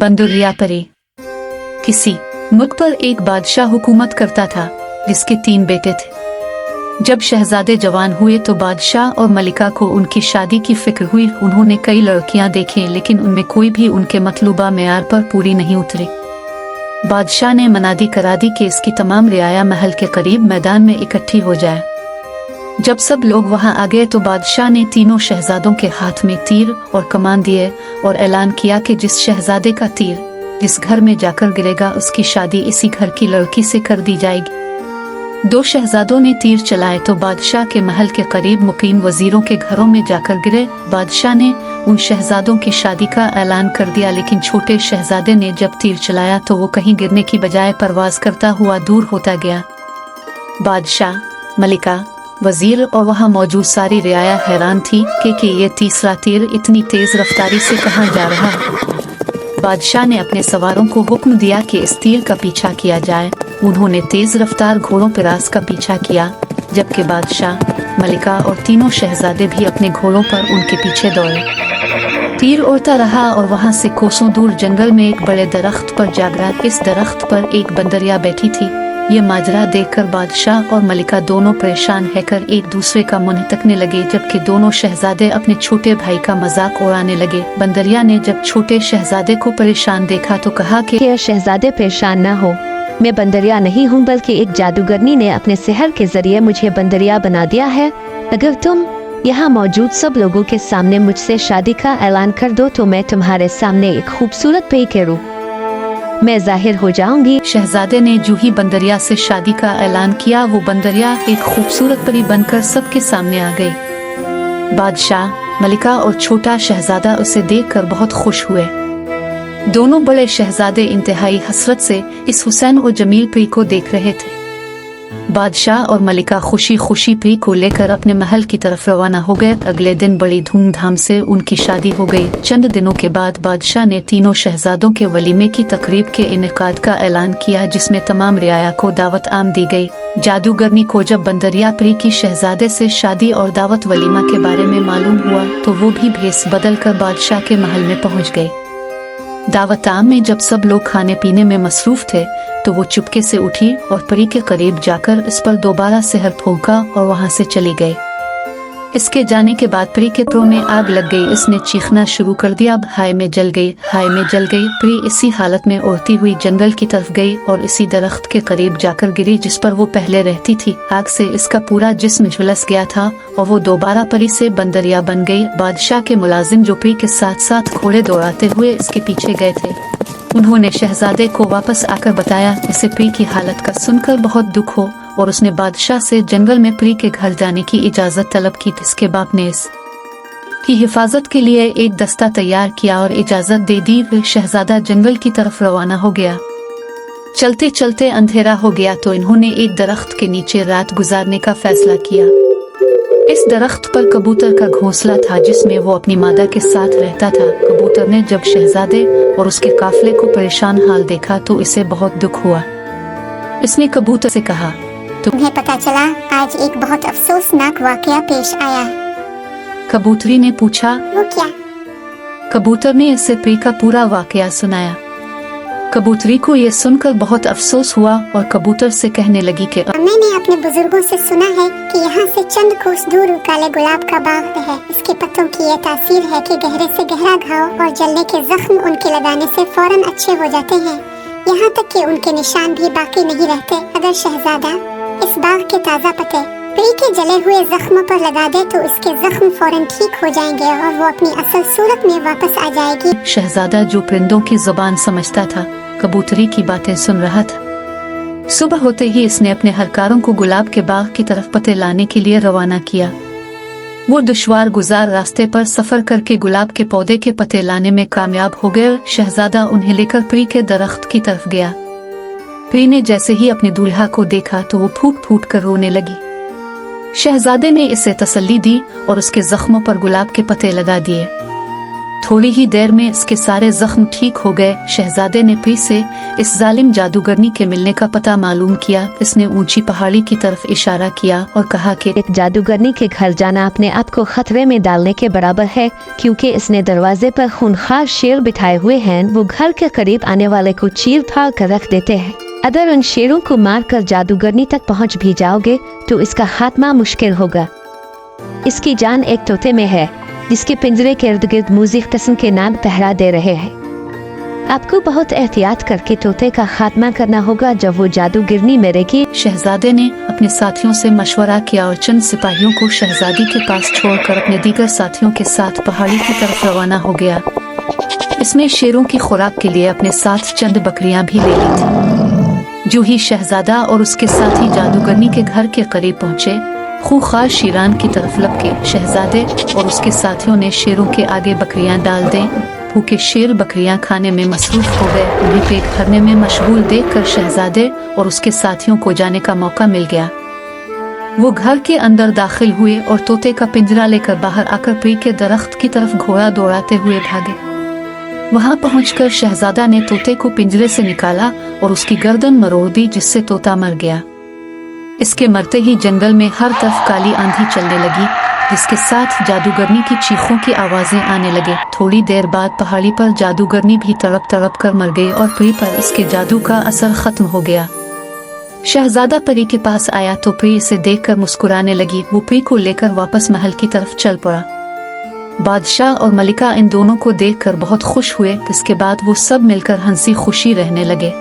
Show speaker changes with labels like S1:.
S1: बंदुरिया परी। किसी मुल्क पर एक बादशाह हुकूमत करता था जिसके 3 बेटे थे। जब शहजादे जवान हुए तो बादशाह और मलिका को उनकी शादी की फिक्र हुई। उन्होंने कई लड़कियां देखी लेकिन उनमें कोई भी उनके मतलूबा मेयार पर पूरी नहीं उतरी। बादशाह ने मनादी करा दी कि इसकी तमाम रियाया महल के करीब मैदान में इकट्ठी हो जाए। जब सब लोग वहां आ गए तो बादशाह ने तीनों शहजादों के हाथ में तीर और कमान दिए और ऐलान किया कि जिस शहजादे का तीर जिस घर में जाकर गिरेगा उसकी शादी इसी घर की लड़की से कर दी जाएगी। 2 शहजादों ने तीर चलाए तो बादशाह के महल के करीब मुकीम वजीरों के घरों में जाकर गिरे। बादशाह ने उन शहजादों की शादी का ऐलान कर दिया, लेकिन छोटे शहजादे ने जब तीर चलाया तो वो कहीं गिरने की बजाय परवाज करता हुआ दूर होता गया। बादशाह, मलिका, वजीर और वहाँ मौजूद सारी रियाया हैरान थी कि ये तीसरा तीर इतनी तेज रफ्तारी से कहाँ जा रहा है। बादशाह ने अपने सवारों को हुक्म दिया कि इस तीर का पीछा किया जाए। उन्होंने तेज रफ्तार घोड़ों पर रास का पीछा किया, जबकि बादशाह, मलिका और तीनों शहजादे भी अपने घोड़ों पर उनके पीछे दौड़े। तीर उड़ता रहा और वहाँ से कोसों दूर जंगल में एक बड़े दरख्त पर जा गिरा। इस दरख्त पर एक बंदरिया बैठी थी। ये माजरा देखकर बादशाह और मलिका दोनों परेशान होकर एक दूसरे का मुंह तकने लगे, जबकि दोनों शहजादे अपने छोटे भाई का मजाक उड़ाने लगे। बंदरिया ने जब छोटे शहजादे को परेशान देखा तो कहा कि
S2: शहजादे परेशान न हो, मैं बंदरिया नहीं हूँ बल्कि एक जादूगरनी ने अपने सिहर के जरिए मुझे बंदरिया बना दिया है। अगर तुम यहाँ मौजूद सब लोगों के सामने मुझसे शादी का ऐलान कर दो तो मैं तुम्हारे सामने एक खूबसूरत परी के रूप मैं जाहिर हो जाऊंगी।
S1: शहजादे ने जो ही बंदरिया से शादी का ऐलान किया वो बंदरिया एक खूबसूरत परी बनकर सबके सामने आ गई। बादशाह, मलिका और छोटा शहजादा उसे देखकर बहुत खुश हुए। दोनों बड़े शहजादे इंतहाई हसरत से इस हुसैन और जमील परी को देख रहे थे। बादशाह और मलिका खुशी खुशी परी को लेकर अपने महल की तरफ रवाना हो गए। अगले दिन बड़ी धूमधाम से उनकी शादी हो गई। चंद दिनों के बाद बादशाह ने तीनों शहजादों के वलीमे की तकरीब के इनेकाद का ऐलान किया, जिसमें तमाम रियाया को दावत आम दी गई। जादूगरनी को जब बंदरिया परी की शहजादे से शादी और दावत वलीमा के बारे में मालूम हुआ तो वो भी भेस बदल कर बादशाह के महल में पहुँच गई। दावत आम में जब सब लोग खाने पीने में मसरूफ थे तो वो चुपके से उठी और परी के करीब जाकर इस पर दोबारा सिहर फूंका और वहां से चली गई। इसके जाने के बाद परी के पैरों में आग लग गई। इसने चीखना शुरू कर दिया, हाय मैं जल गई, हाय मैं जल गई। परी इसी हालत में उड़ती हुई जंगल की तरफ गई और इसी दरख्त के करीब जाकर गिरी जिस पर वो पहले रहती थी। आग से इसका पूरा जिस्म झुलस गया था और वो दोबारा परी से बंदरिया बन गई। बादशाह के मुलाजिम जो परी के साथ साथ घोड़े दौड़ाते हुए इसके पीछे गए थे, उन्होंने शहजादे को वापस आकर बताया। इसे परी की हालत का सुनकर बहुत दुख हो और उसने बादशाह से जंगल में परी के घर जाने की इजाजत तलब की। इसके बाप ने इसकी हिफाजत के लिए एक दस्ता तैयार किया और इजाजत दे दी। फिर शहजादा जंगल की तरफ रवाना हो गया। चलते चलते अंधेरा हो गया तो इन्होंने एक दरख्त के नीचे रात गुजारने का फैसला किया। इस दरख्त पर कबूतर का घोंसला था जिसमें वो अपनी मादा के साथ रहता था। कबूतर ने जब शहजादे और उसके काफिले को परेशान हाल देखा तो इसे बहुत दुख हुआ। इसने कबूतर से कहा,
S3: तुम्हें पता चला आज एक बहुत अफसोसनाक वाकया पेश आया।
S1: कबूतरी ने पूछा,
S3: वो क्या?
S1: कबूतर ने इसे परी का पूरा वाकया सुनाया। कबूतरी को यह सुनकर बहुत अफसोस हुआ और कबूतर से कहने लगी कि
S3: मैंने अपने बुजुर्गों से सुना है कि यहाँ से चंद कोस दूर काले गुलाब का बाग है। इसके पत्तों की ये तासीर है कि गहरे से गहरा घाव और जलने के जख्म उनके लगाने से फौरन अच्छे हो जाते हैं, यहाँ तक कि उनके निशान भी बाकी नहीं रहते। अगर शहजादा इस बाग के ताज़ा पत्ते परी के जले हुए जख्म पर लगा दे तो इसके जख्म फौरन ठीक हो जाएंगे और वो अपनी असल सूरत में वापस आ जाएगी।
S1: शहजादा जो परिंदों की जुबान समझता था कबूतरी की बातें सुन रहा था। सुबह होते ही इसने अपने हरकारों को गुलाब के बाग की तरफ पत्ते लाने के लिए रवाना किया। वो दुश्वार गुजार रास्ते पर सफर करके गुलाब के पौधे के पत्ते लाने में कामयाब हो गए। शहजादा उन्हें लेकर परी के दरख्त की तरफ गया। परी ने जैसे ही अपने दूल्हा को देखा तो वो फूट फूट कर रोने लगी। शहजादे ने इसे तसल्ली दी और उसके जख्मों पर गुलाब के पत्ते लगा दिए। थोड़ी ही देर में इसके सारे जख्म ठीक हो गए। शहजादे ने परी से इस जालिम जादूगरनी के मिलने का पता मालूम किया। इसने ऊंची पहाड़ी की तरफ इशारा किया और कहा कि
S2: एक जादूगरनी के घर जाना अपने आप को खतरे में डालने के बराबर है, क्योंकि इसने दरवाजे पर खूंखार शेर बिठाए हुए हैं। वो घर के करीब आने वाले को चीर फाड़ कर रख देते हैं। अगर उन शेरों को मारकर जादूगरनी तक पहुंच भी जाओगे तो इसका खात्मा मुश्किल होगा। इसकी जान एक तोते में है, जिसके पिंजरे के इर्द गिर्द मुज़ीफ़ किस्म के नाग पहरा दे रहे हैं। आपको बहुत एहतियात करके तोते का खात्मा करना होगा जब वो जादूगरनी मरेगी।
S1: शहजादे ने अपने साथियों से मशवरा किया और चंद सिपाहियों को शहजादी के पास छोड़कर अपने दीगर साथियों के साथ पहाड़ी की तरफ रवाना हो गया। इसने शेरों की खुराक के लिए अपने साथ चंद बकरियां भी ले ली थी। जो ही शहजादा और उसके साथी जादूगरनी के घर के करीब पहुंचे, खूंखार शीरान की तरफ लपके। शहजादे और उसके साथियों ने शेरों के आगे बकरियां डाल दें। भूखे शेर बकरियां खाने में मसरूफ हो गए। उन्हें पेट भरने में मशगूल देखकर शहजादे और उसके साथियों को जाने का मौका मिल गया। वो घर के अंदर दाखिल हुए और तोते का पिंजरा लेकर बाहर आकर परी के दरख्त की तरफ घोड़ा दौड़ाते हुए भागे। वहां पहुंचकर शहजादा ने तोते को पिंजरे से निकाला और उसकी गर्दन मरोड़ दी, जिससे तोता मर गया। इसके मरते ही जंगल में हर तरफ काली आंधी चलने लगी, जिसके साथ जादूगरनी की चीखों की आवाजें आने लगे। थोड़ी देर बाद पहाड़ी पर जादूगरनी भी तड़प तड़प कर मर गई और परी पर इसके जादू का असर खत्म हो गया। शहजादा परी के पास आया तो परी इसे देखकर मुस्कुराने लगी। वो परी को लेकर वापस महल की तरफ चल पड़ा। बादशाह और मलिका इन दोनों को देखकर बहुत खुश हुए। इसके बाद वो सब मिलकर हंसी खुशी रहने लगे।